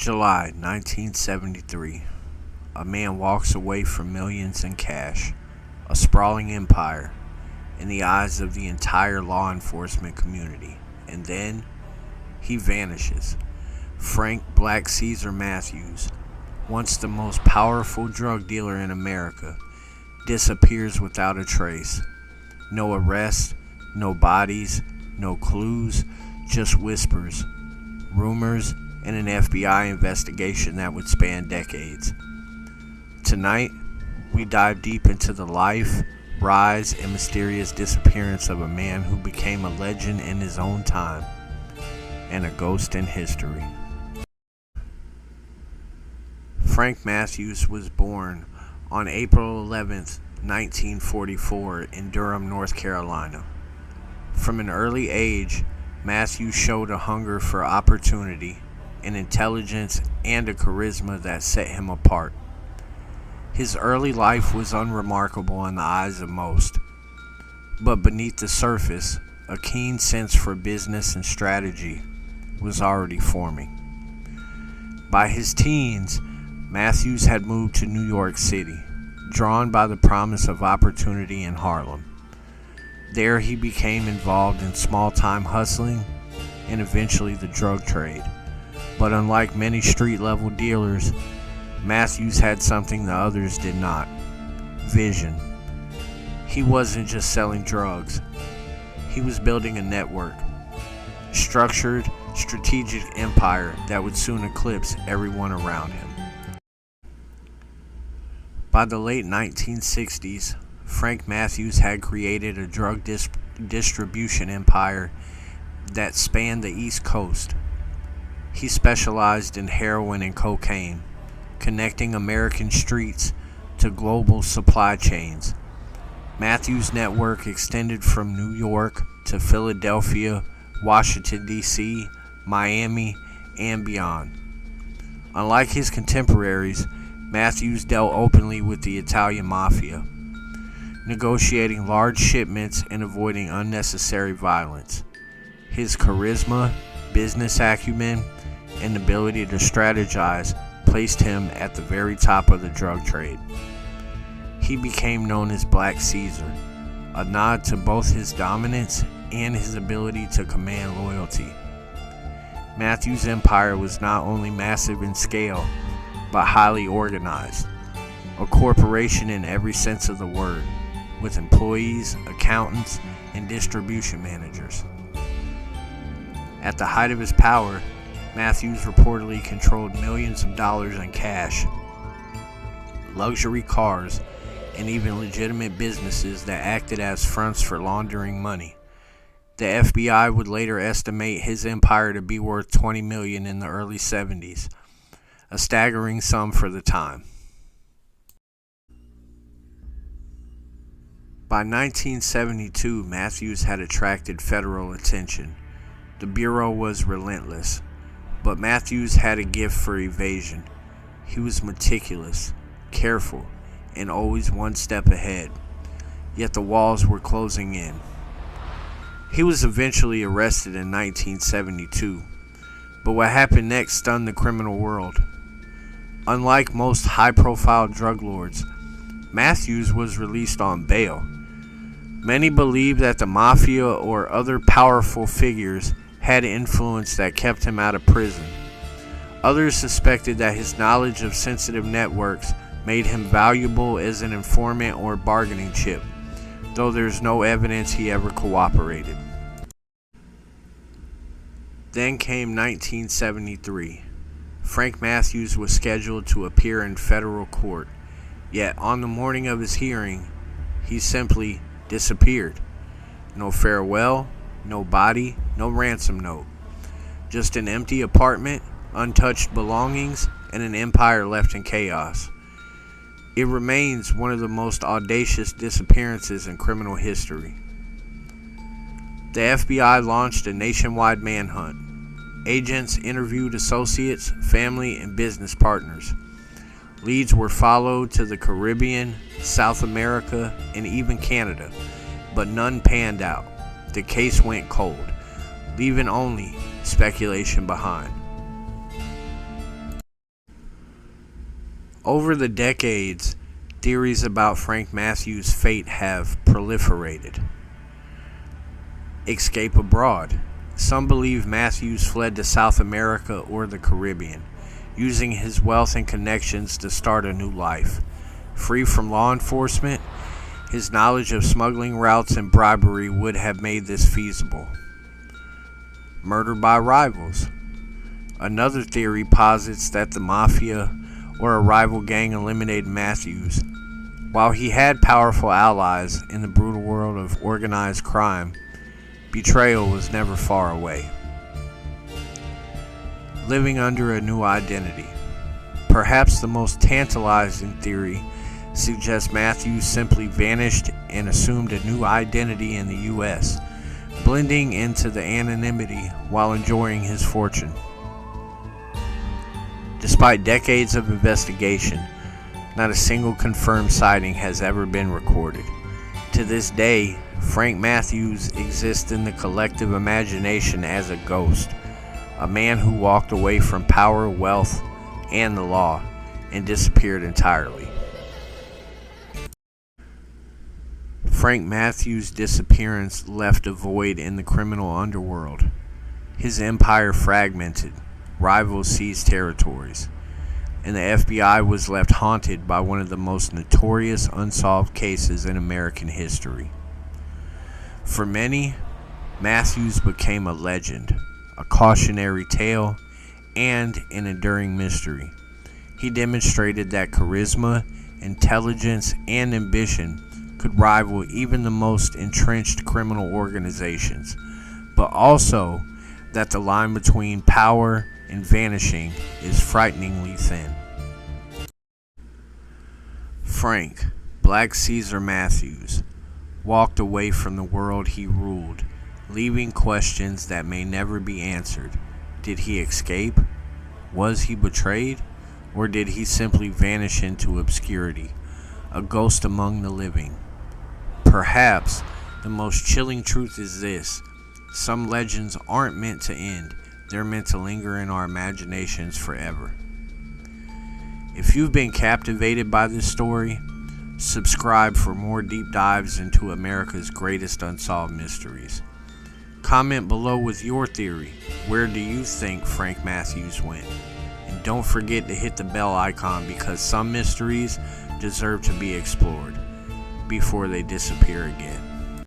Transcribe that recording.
July 1973. A man walks away from millions in cash, a sprawling empire, in the eyes of the entire law enforcement community, and then he vanishes. Frank Black Caesar Matthews, once the most powerful drug dealer in America, disappears without a trace. No arrests, no bodies, no clues, just whispers, rumors, and an FBI investigation that would span decades. Tonight, we dive deep into the life, rise, and mysterious disappearance of a man who became a legend in his own time and a ghost in history. Frank Matthews was born on April 11th, 1944 in Durham, North Carolina. From an early age, Matthews showed a hunger for opportunity, an intelligence, and a charisma that set him apart. His early life was unremarkable in the eyes of most, but beneath the surface, a keen sense for business and strategy was already forming. By his teens, Matthews had moved to New York City, drawn by the promise of opportunity in Harlem. There he became involved in small-time hustling and eventually the drug trade. But unlike many street-level dealers, Matthews had something the others did not: vision. He wasn't just selling drugs. He was building a network, structured, strategic empire that would soon eclipse everyone around him. By the late 1960s, Frank Matthews had created a drug distribution empire that spanned the East Coast. He specialized in heroin and cocaine, connecting American streets to global supply chains. Matthews' network extended from New York to Philadelphia, Washington, D.C., Miami, and beyond. Unlike his contemporaries, Matthews dealt openly with the Italian mafia, negotiating large shipments and avoiding unnecessary violence. His charisma, business acumen, and ability to strategize placed him at the very top of the drug trade. He became known as Black Caesar, a nod to both his dominance and his ability to command loyalty. Matthews' empire was not only massive in scale, but highly organized, a corporation in every sense of the word, with employees, accountants, and distribution managers. At the height of his power, Matthews reportedly controlled millions of dollars in cash, luxury cars, and even legitimate businesses that acted as fronts for laundering money. The FBI would later estimate his empire to be worth $20 million in the early 70s, a staggering sum for the time. By 1972, Matthews had attracted federal attention. The Bureau was relentless, but Matthews had a gift for evasion. He was meticulous, careful, and always one step ahead. Yet the walls were closing in. He was eventually arrested in 1972, but what happened next stunned the criminal world. Unlike most high-profile drug lords, Matthews was released on bail. Many believed that the mafia or other powerful figures had influence that kept him out of prison. Others suspected that his knowledge of sensitive networks made him valuable as an informant or bargaining chip, though there's no evidence he ever cooperated. Then came 1973. Frank Matthews was scheduled to appear in federal court, yet on the morning of his hearing, he simply disappeared. No farewell, no body, no ransom note. Just an empty apartment, untouched belongings, and an empire left in chaos. It remains one of the most audacious disappearances in criminal history. The FBI launched a nationwide manhunt. Agents interviewed associates, family, and business partners. Leads were followed to the Caribbean, South America, and even Canada, but none panned out. The case went cold, leaving only speculation behind. Over the decades, theories about Frank Matthews' fate have proliferated. Escape abroad. Some believe Matthews fled to South America or the Caribbean, using his wealth and connections to start a new life. Free from law enforcement, his knowledge of smuggling routes and bribery would have made this feasible. Murder by rivals. Another theory posits that the mafia or a rival gang eliminated Matthews. While he had powerful allies in the brutal world of organized crime, betrayal was never far away. Living under a new identity. Perhaps the most tantalizing theory suggests Matthews simply vanished and assumed a new identity in the U.S., blending into the anonymity while enjoying his fortune. Despite decades of investigation, not a single confirmed sighting has ever been recorded. To this day, Frank Matthews exists in the collective imagination as a ghost, a man who walked away from power, wealth, and the law, and disappeared entirely. Frank Matthews' disappearance left a void in the criminal underworld. His empire fragmented, rivals seized territories, and the FBI was left haunted by one of the most notorious unsolved cases in American history. For many, Matthews became a legend, a cautionary tale, and an enduring mystery. He demonstrated that charisma, intelligence, and ambition could rival even the most entrenched criminal organizations, but also that the line between power and vanishing is frighteningly thin. Frank, Black Caesar Matthews, walked away from the world he ruled, leaving questions that may never be answered. Did he escape? Was he betrayed? Or did he simply vanish into obscurity, a ghost among the living? Perhaps the most chilling truth is this: some legends aren't meant to end, they're meant to linger in our imaginations forever. If you've been captivated by this story, subscribe for more deep dives into America's greatest unsolved mysteries. Comment below with your theory. Where do you think Frank Matthews went? And don't forget to hit the bell icon, because some mysteries deserve to be explored before they disappear again.